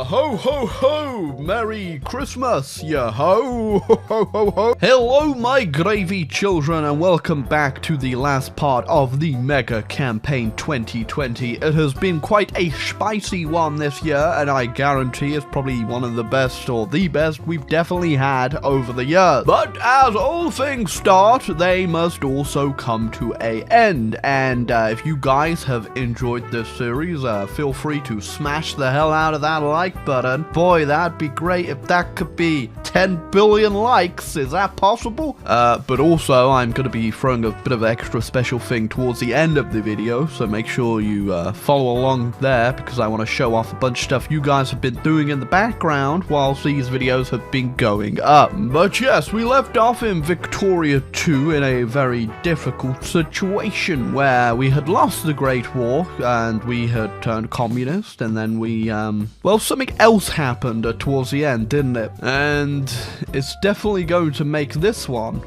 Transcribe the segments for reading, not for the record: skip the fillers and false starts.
Ho ho ho! Merry Christmas, ya ho ho ho ho ho! Hello my gravy children and welcome back to the last part of the Mega Campaign 2020. It has been quite a spicy one this year and I guarantee it's probably one of the best or the best we've definitely had over the years. But as all things start, they must also come to an end. And if you guys have enjoyed this series, feel free to smash the hell out of that like button. Boy, that'd be great if that could be 10 billion likes. Is that possible? But also, I'm going to be throwing a bit of an extra special thing towards the end of the video, so make sure you follow along there, because I want to show off a bunch of stuff you guys have been doing in the background whilst these videos have been going up. But yes, we left off in Victoria 2 in a very difficult situation where we had lost the Great War and we had turned communist, and then we, well, something else happened towards the end, didn't it? And it's definitely going to make this one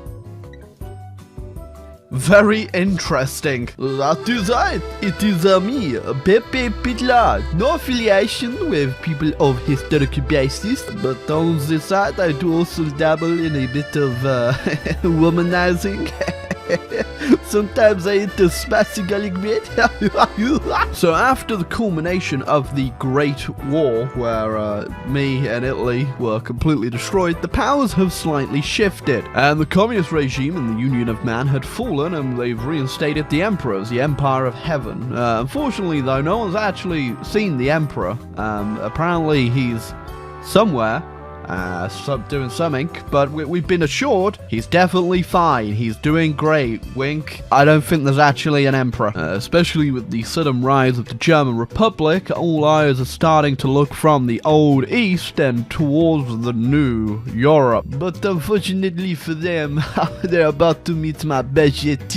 very interesting. That is right. It is me, Pepe Pitla. No affiliation with people of historical basis, but on the side I do also dabble in a bit of womanizing. Sometimes I into smashing a little bit. So after the culmination of the Great War, where me and Italy were completely destroyed, the powers have slightly shifted, and the communist regime in the Union of Man had fallen, and they've reinstated the Emperor as the Empire of Heaven. Unfortunately though, no one's actually seen the Emperor. Apparently he's somewhere, doing something, but we've been assured he's definitely fine. He's doing great. Wink. I don't think there's actually an emperor. Especially with the sudden rise of the German Republic, all eyes are starting to look from the old East and towards the new Europe. But unfortunately for them, they're about to meet my budget.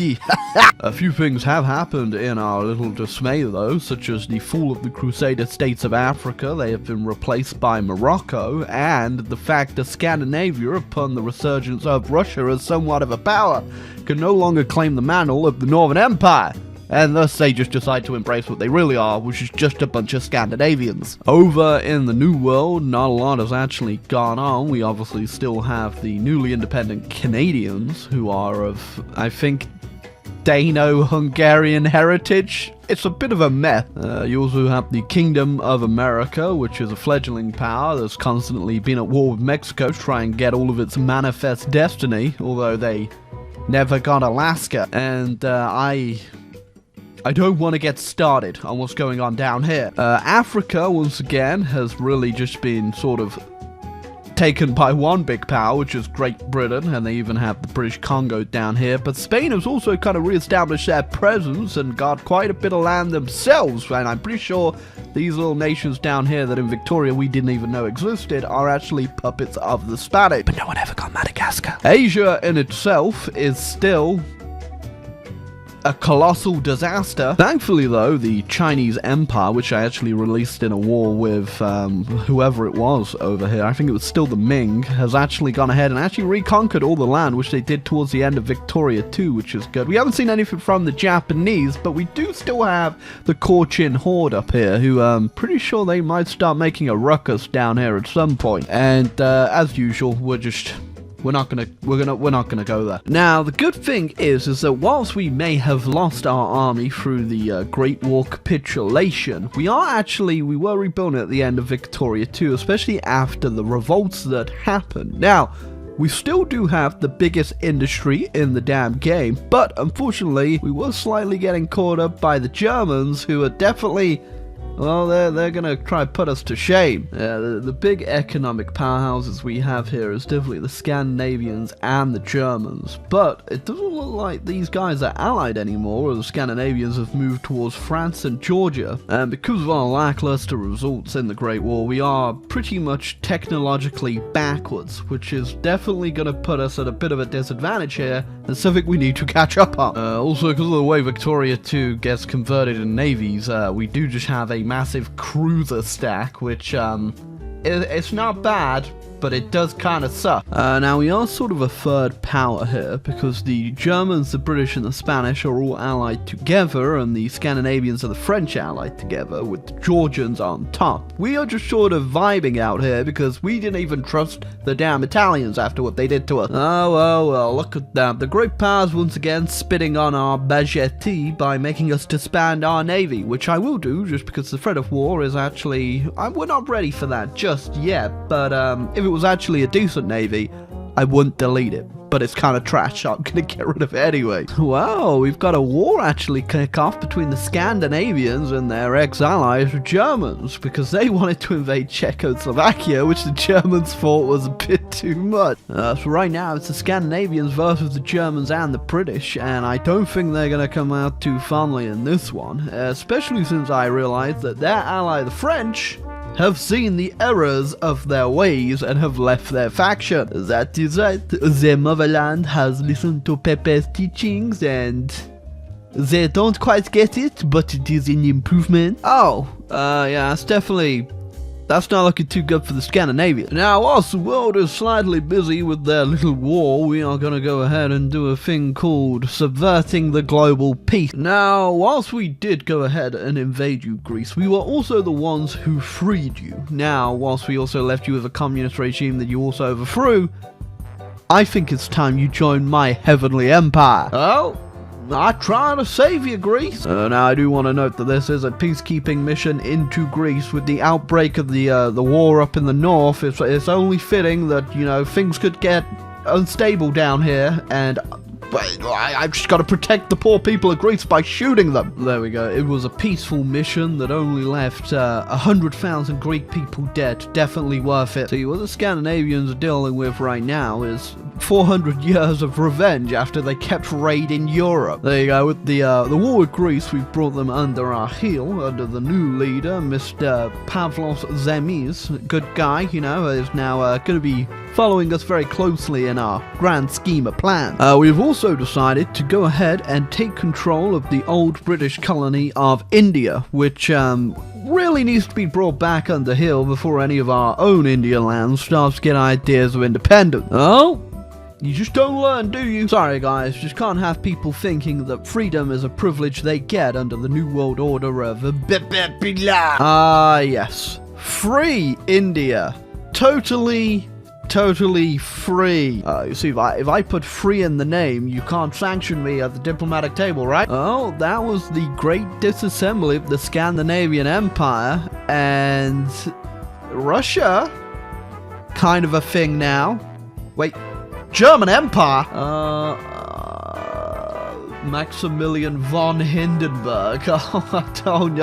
A few things have happened in our little dismay though, such as the fall of the Crusader states of Africa. They have been replaced by Morocco, and the fact that Scandinavia, upon the resurgence of Russia as somewhat of a power, can no longer claim the mantle of the Northern Empire, and thus they just decide to embrace what they really are, which is just a bunch of Scandinavians. Over in the New World, not a lot has actually gone on. We obviously still have the newly independent Canadians, who are of, I think, Dano-Hungarian heritage. It's a bit of a mess. You also have the Kingdom of America, which is a fledgling power that's constantly been at war with Mexico to try and get all of its manifest destiny, although they never got Alaska. And I don't want to get started on what's going on down here. Africa, once again, has really just been sort of taken by one big power, which is Great Britain, and they even have the British Congo down here. But Spain has also kind of re-established their presence and got quite a bit of land themselves, and I'm pretty sure these little nations down here that in Victoria we didn't even know existed are actually puppets of the Spanish. But no one ever got Madagascar. Asia in itself is still a colossal disaster. Thankfully though, the Chinese Empire, which I actually released in a war with whoever it was over here, I think it was still the Ming, has actually gone ahead and actually reconquered all the land, which they did towards the end of Victoria 2, which is good. We haven't seen anything from the Japanese, but we do still have the Cochin Horde up here, who I'm pretty sure they might start making a ruckus down here at some point. And as usual, we're not gonna go there. Now, the good thing is that whilst we may have lost our army through the Great War capitulation, we were rebuilding at the end of Victoria 2, especially after the revolts that happened. Now, we still do have the biggest industry in the damn game, but unfortunately, we were slightly getting caught up by the Germans, who are definitely, well, they're gonna try to put us to shame. The big economic powerhouses we have here is definitely the Scandinavians and the Germans, but it doesn't look like these guys are allied anymore, or the Scandinavians have moved towards France and Georgia, and because of our lackluster results in the Great War, we are pretty much technologically backwards, which is definitely gonna put us at a bit of a disadvantage here, and something we need to catch up on. Also, because of the way Victoria 2 gets converted in navies, we do just have a massive cruiser stack, which it's not bad, but it does kind of suck. Now, we are sort of a third power here, because the Germans, the British, and the Spanish are all allied together, and the Scandinavians and the French allied together, with the Georgians on top. We are just sort of vibing out here, because we didn't even trust the damn Italians after what they did to us. Oh, well, look at that. The great powers once again spitting on our baguette by making us disband our navy, which I will do, just because the threat of war is actually... we're not ready for that just yet, but if it was actually a decent navy, I wouldn't delete it. But it's kind of trash, so I'm gonna get rid of it anyway. Well, we've got a war actually kick off between the Scandinavians and their ex-allies, the Germans, because they wanted to invade Czechoslovakia, which the Germans thought was a bit too much. So right now, it's the Scandinavians versus the Germans and the British, and I don't think they're gonna come out too fondly in this one, especially since I realized that their ally, the French, have seen the errors of their ways and have left their faction. That is right. Their motherland has listened to Pepe's teachings and they don't quite get it, but it is an improvement. Yeah, that's not looking too good for the Scandinavians. Now, whilst the world is slightly busy with their little war, we are going to go ahead and do a thing called subverting the global peace. Now, whilst we did go ahead and invade you, Greece, we were also the ones who freed you. Now, whilst we also left you with a communist regime that you also overthrew, I think it's time you join my heavenly empire. Oh? I try to save you, Greece. Now, I do want to note that this is a peacekeeping mission into Greece with the outbreak of the war up in the north. It's only fitting that, you know, things could get unstable down here, and I've just got to protect the poor people of Greece by shooting them. There we go. It was a peaceful mission that only left 100,000 Greek people dead. Definitely worth it. See, what the Scandinavians are dealing with right now is 400 years of revenge after they kept raiding Europe. There you go. With the war with Greece, we've brought them under our heel, under the new leader, Mr. Pavlos Zemis. Good guy, you know, is now going to be following us very closely in our grand scheme of plans. We've also decided to go ahead and take control of the old British colony of India, which really needs to be brought back under heel before any of our own Indian lands starts to get ideas of independence. Oh? You just don't learn, do you? Sorry guys, just can't have people thinking that freedom is a privilege they get under the New World Order of yes. Free India. Totally free. You see, if I put free in the name, you can't sanction me at the diplomatic table, right? Oh, that was the great disassembly of the Scandinavian Empire, and Russia, kind of a thing now. Wait, German Empire? Maximilian von Hindenburg. Oh, I don't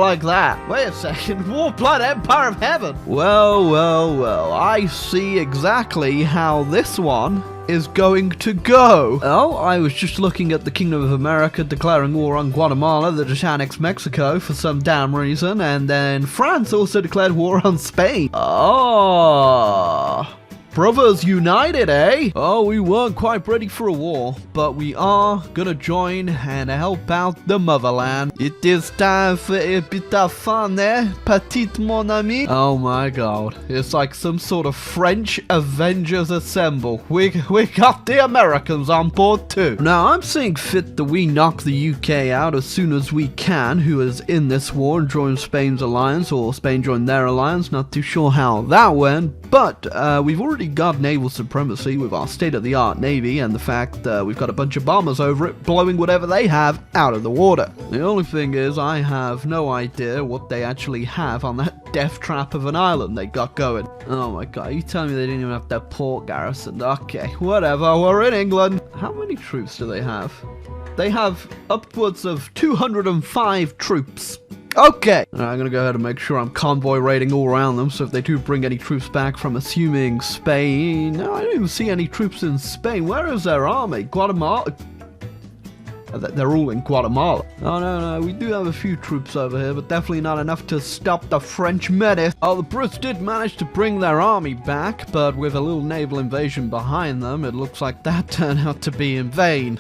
like that. Wait a second. War-blood Empire of Heaven. Well. I see exactly how this one is going to go. Oh, I was just looking at the Kingdom of America declaring war on Guatemala that just annexed Mexico for some damn reason, and then France also declared war on Spain. Oh. Brothers united, eh? Oh, we weren't quite ready for a war, but we are gonna join and help out the motherland. It is time for a bit of fun, eh, petite mon ami? Oh my god, it's like some sort of French Avengers assemble. We got the Americans on board too. Now, I'm seeing fit that we knock the UK out as soon as we can, who is in this war and joined Spain's alliance, or Spain joined their alliance. Not too sure how that went, but we've already got naval supremacy with our state-of-the-art navy and the fact that we've got a bunch of bombers over it blowing whatever they have out of the water. The only thing is I have no idea what they actually have on that death trap of an island they got going. Oh my god, you telling me they didn't even have their port garrisoned? Okay, whatever, we're in England. How many troops do they have? They have upwards of 205 troops. Okay, I'm gonna go ahead and make sure I'm convoy raiding all around them, so if they do bring any troops back from assuming Spain... No, I don't even see any troops in Spain. Where is their army? Guatemala? They're all in Guatemala. Oh, no, we do have a few troops over here, but definitely not enough to stop the French menace. Oh, the Brits did manage to bring their army back, but with a little naval invasion behind them, it looks like that turned out to be in vain.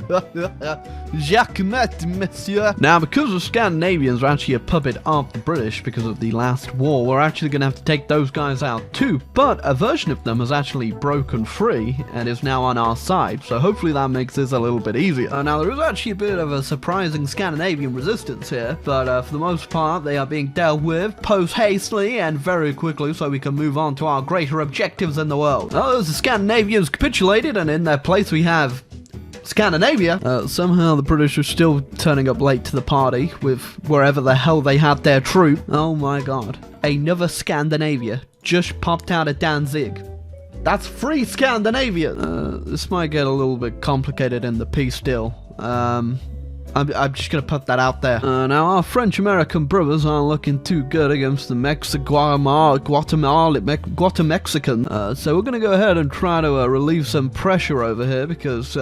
Jacquemet, monsieur. Now, because the Scandinavians are actually a puppet of the British because of the last war, we're actually going to have to take those guys out too, but a version of them has actually broken free and is now on our side, so hopefully that makes this a little bit easier. Now, there is actually a bit of a surprising Scandinavian resistance here, but for the most part, they are being dealt with post-hastily and very quickly so we can move on to our greater objectives in the world. Oh, the Scandinavians capitulated, and in their place we have Scandinavia. Somehow the British are still turning up late to the party with wherever the hell they had their troop. Oh my god. Another Scandinavia just popped out of Danzig. That's free Scandinavia! This might get a little bit complicated in the peace deal. I'm just gonna put that out there. Now, our French-American brothers aren't looking too good against the Guatemexican. So we're gonna go ahead and try to relieve some pressure over here because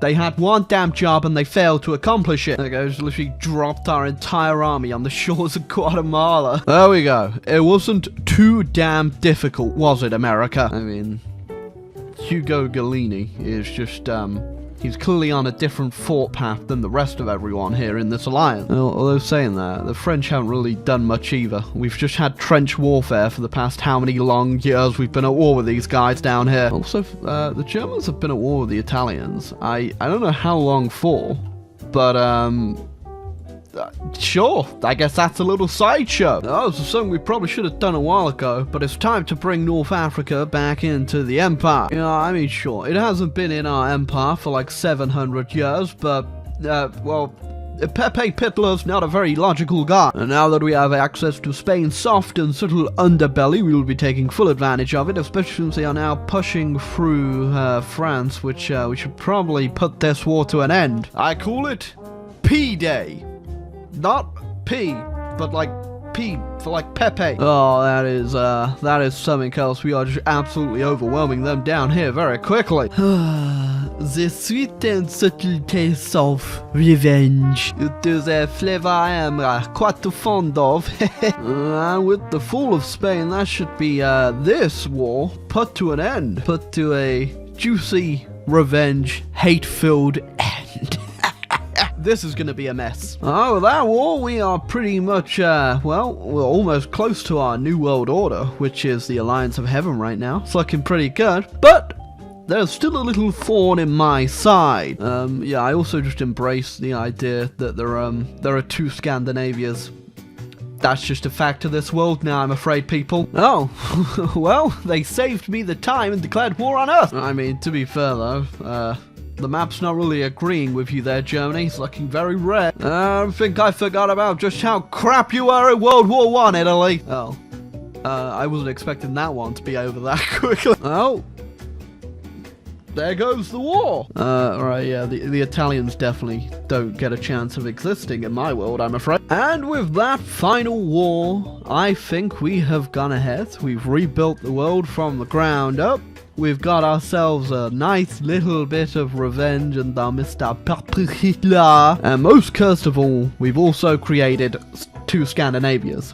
they had one damn job and they failed to accomplish it. There goes, literally dropped our entire army on the shores of Guatemala. There we go. It wasn't too damn difficult, was it, America? I mean, Hugo Galini is just, he's clearly on a different thought path than the rest of everyone here in this alliance. Although saying that, the French haven't really done much either. We've just had trench warfare for the past how many long years we've been at war with these guys down here. Also, the Germans have been at war with the Italians. I don't know how long for, but sure, I guess that's a little sideshow. Oh, this is something we probably should have done a while ago, but it's time to bring North Africa back into the Empire. You know, I mean, sure, it hasn't been in our Empire for like 700 years, but, well, Pepe Pitler's not a very logical guy. And now that we have access to Spain's soft and subtle underbelly, we will be taking full advantage of it, especially since they are now pushing through France, which we should probably put this war to an end. I call it P-Day. Not P, but like P for like Pepe. Oh, that is something else. We are just absolutely overwhelming them down here very quickly. The sweet and subtle taste of revenge. It is a flavor I am quite fond of. And with the fall of Spain, that should be this war put to an end. Put to a juicy, revenge, hate-filled end. This is going to be a mess. Oh, with that war, we are pretty much, well, we're almost close to our New World Order, which is the Alliance of Heaven right now. It's looking pretty good, but there's still a little thorn in my side. Yeah, I also just embrace the idea that there are two Scandinavias. That's just a fact of this world now, I'm afraid, people. Oh, well, they saved me the time and declared war on us. I mean, to be fair, though, the map's not really agreeing with you there, Germany. It's looking very red. I think I forgot about just how crap you were at World War I, Italy. Oh. I wasn't expecting that one to be over that quickly. Oh. There goes the war. Right, yeah, the Italians definitely don't get a chance of existing in my world, I'm afraid. And with that final war, I think we have gone ahead. We've rebuilt the world from the ground up. We've got ourselves a nice little bit of revenge and Mr. Papa Hitler. And most cursed of all, we've also created two Scandinavias.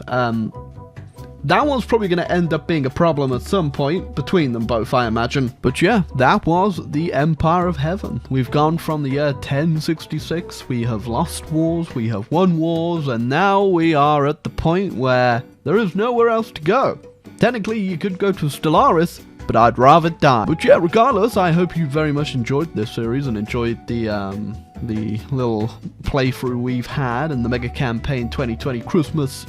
That one's probably going to end up being a problem at some point between them both, I imagine. But yeah, that was the Empire of Heaven. We've gone from the year 1066, we have lost wars, we have won wars, and now we are at the point where there is nowhere else to go. Technically, you could go to Stellaris, but I'd rather die. But yeah, regardless, I hope you very much enjoyed this series and enjoyed the little playthrough we've had in the Mega Campaign 2020 Christmas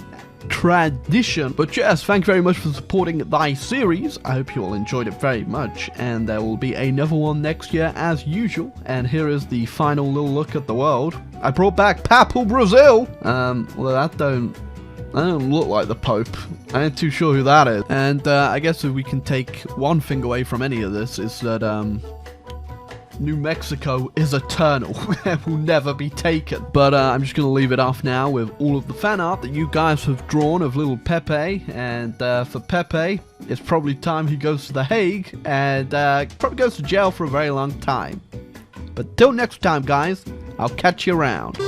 tradition. But yes, thank you very much for supporting thy series. I hope you all enjoyed it very much, and there will be another one next year as usual. And here is the final little look at the world. I brought back Papal Brazil. Well, that don't look like the Pope. I ain't too sure who that is. And I guess if we can take one thing away from any of this is that New Mexico is eternal and will never be taken. But I'm just going to leave it off now with all of the fan art that you guys have drawn of little Pepe. And for Pepe, it's probably time he goes to The Hague and probably goes to jail for a very long time. But till next time, guys, I'll catch you around.